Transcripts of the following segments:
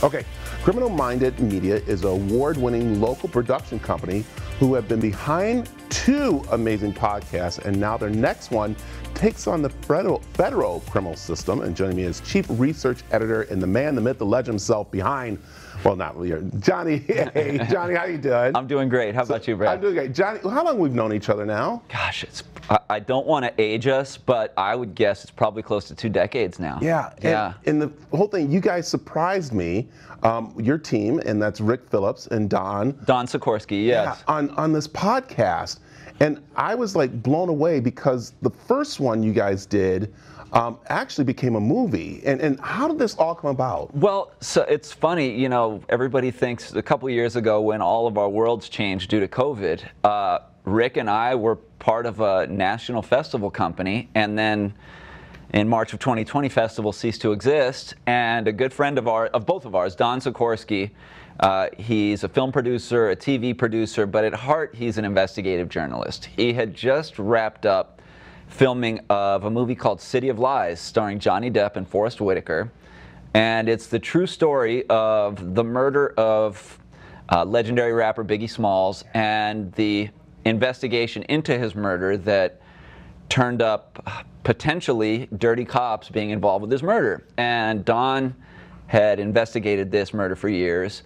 Okay, Criminal Minded Media is an award-winning local production company who have been behind 2 amazing podcasts, and now their next one takes on the federal criminal system. And joining me is Chief Research Editor and the man, the myth, the legend himself behind, well, not really, Johnny. Hey, Johnny, how you doing? I'm doing great. How about you, Brad? I'm doing great. Johnny, how long we've known each other now? Gosh, I don't want to age us, but I would guess it's probably close to 2 decades now. Yeah. And the whole thing, you guys surprised me, your team, and that's Rick Phillips and Don Sikorsky, yes. Yeah, on this podcast. And I was like blown away because the first one you guys did actually became a movie. And how did this all come about? Well, so it's funny, you know, everybody thinks a couple years ago when all of our worlds changed due to COVID, Rick and I were part of a national festival company, and then in March of 2020, festival ceased to exist, and a good friend of both of ours, Don Sikorsky, he's a film producer, a TV producer, but at heart, he's an investigative journalist. He had just wrapped up filming of a movie called City of Lies, starring Johnny Depp and Forest Whitaker, and it's the true story of the murder of legendary rapper Biggie Smalls and the investigation into his murder that turned up potentially dirty cops being involved with his murder. And Don had investigated this murder for years,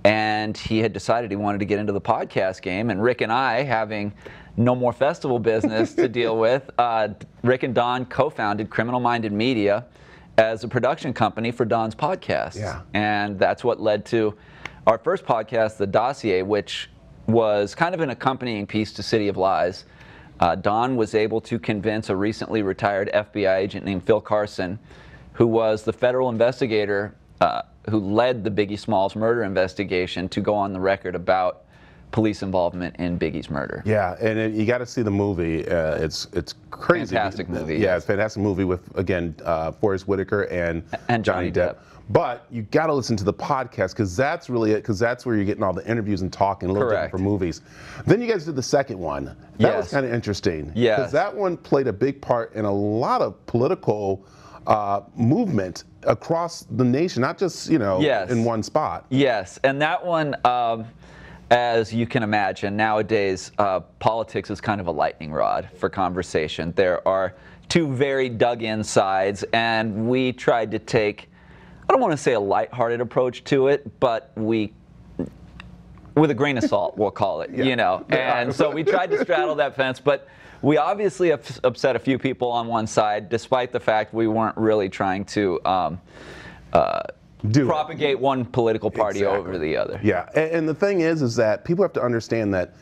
and he had decided he wanted to get into the podcast game. And Rick and I, having no more festival business to deal with, Rick and Don co-founded Criminal Minded Media as a production company for Don's podcast. Yeah. And that's what led to our first podcast, The Dossier, which was kind of an accompanying piece to City of Lies. Don was able to convince a recently retired FBI agent named Phil Carson, who was the federal investigator who led the Biggie Smalls murder investigation, to go on the record about police involvement in Biggie's murder. Yeah, and you got to see the movie. It's crazy. Fantastic movie. Yeah, it's a fantastic movie with, again, Forest Whitaker and Johnny Depp. But you got to listen to the podcast, because that's really it, because that's where you're getting all the interviews and talking a little different from movies. Then you guys did the second one. That was kind of interesting. Yes. Because that one played a big part in a lot of political movement across the nation, not just, you know, in one spot. Yes, and that one, as you can imagine, nowadays politics is kind of a lightning rod for conversation. There are 2 very dug-in sides, and we tried to take, I don't want to say a lighthearted approach to it, but with a grain of salt, we'll call it, you know. And so we tried to straddle that fence, but we obviously have upset a few people on one side, despite the fact we weren't really trying to propagate one political party over the other. Yeah, and the thing is that people have to understand that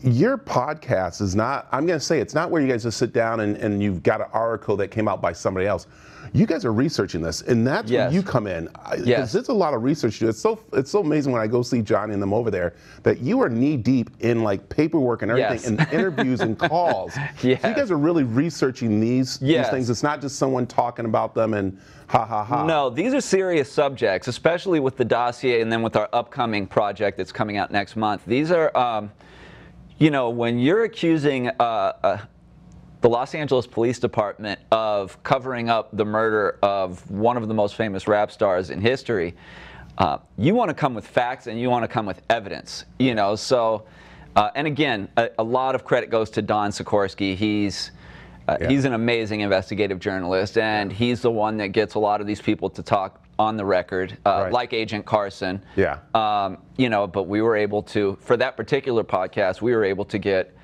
your podcast is not, I'm going to say, it's not where you guys just sit down and you've got an article that came out by somebody else. You guys are researching this, and that's where you come in. Because there's a lot of research to it. It's so amazing when I go see Johnny and them over there that you are knee deep in like paperwork and everything, and interviews and calls. So you guys are really researching these things. It's not just someone talking about them and ha ha ha. No, these are serious subjects, especially with the dossier and then with our upcoming project that's coming out next month. These are, you know, when you're accusing the Los Angeles Police Department of covering up the murder of one of the most famous rap stars in history, you want to come with facts and you want to come with evidence, you know. So, and again, a lot of credit goes to Don Sikorsky. He's an amazing investigative journalist, and he's the one that gets a lot of these people to talk on the record, like Agent Carson. You know, but we were able to, for that particular podcast, we were able to get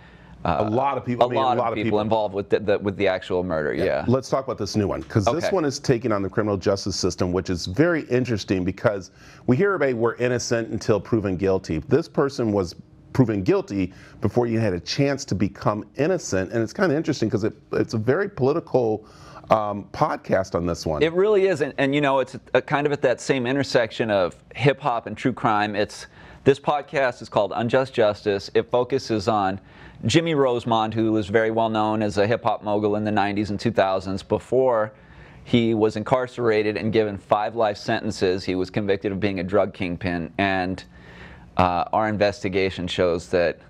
a lot of people involved with the actual murder. Let's talk about this new one, because this one is taking on the criminal justice system, which is very interesting, because we hear about we're innocent until proven guilty. This person was proven guilty before you had a chance to become innocent, and it's kind of interesting because it's a very political podcast on this one. It really is, and you know, it's kind of at that same intersection of hip hop and true crime. This podcast is called Unjust Justice. It focuses on Jimmy Rosemond, who was very well known as a hip-hop mogul in the 90s and 2000s. Before he was incarcerated and given 5 life sentences, he was convicted of being a drug kingpin. And our investigation shows that,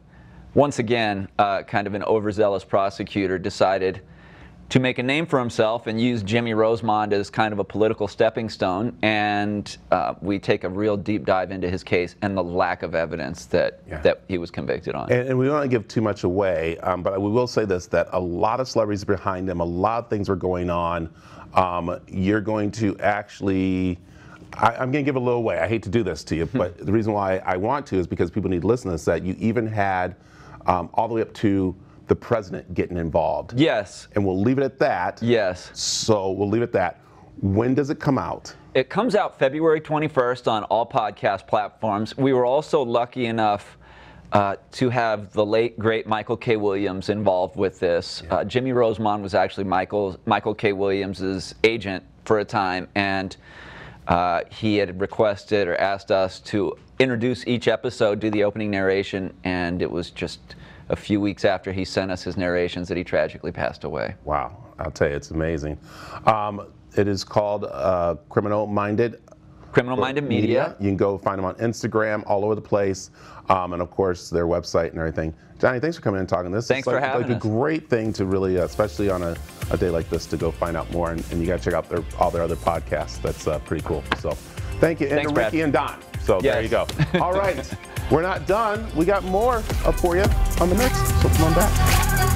once again, kind of an overzealous prosecutor decided to make a name for himself and use Jimmy Rosemond as kind of a political stepping stone. And we take a real deep dive into his case and the lack of evidence that he was convicted on. And we don't want to give too much away, but we will say this, that a lot of celebrities are behind him, a lot of things are going on. You're going to actually, I'm going to give a little away. I hate to do this to you, but the reason why I want to is because people need to listen to this, that you even had all the way up to the president getting involved. Yes. And we'll leave it at that. Yes. So we'll leave it at that. When does it come out? It comes out February 21st on all podcast platforms. We were also lucky enough to have the late, great Michael K. Williams involved with this. Jimmy Rosemond was actually Michael K. Williams's agent for a time, and he had requested or asked us to introduce each episode, do the opening narration, and it was just a few weeks after he sent us his narrations that he tragically passed away. Wow, I'll tell you, it's amazing. It is called Criminal Minded Media. You can go find them on Instagram, all over the place, and of course their website and everything. Johnny, thanks for coming in and talking this. Thanks for having us. It's a great thing to really, especially on a day like this, to go find out more, and you got to check out all their other podcasts. That's pretty cool. So thank you. Thanks, and Ricky Brad. and Don. So there you go. All right, we're not done. We got more up for you on the mix, so come on back.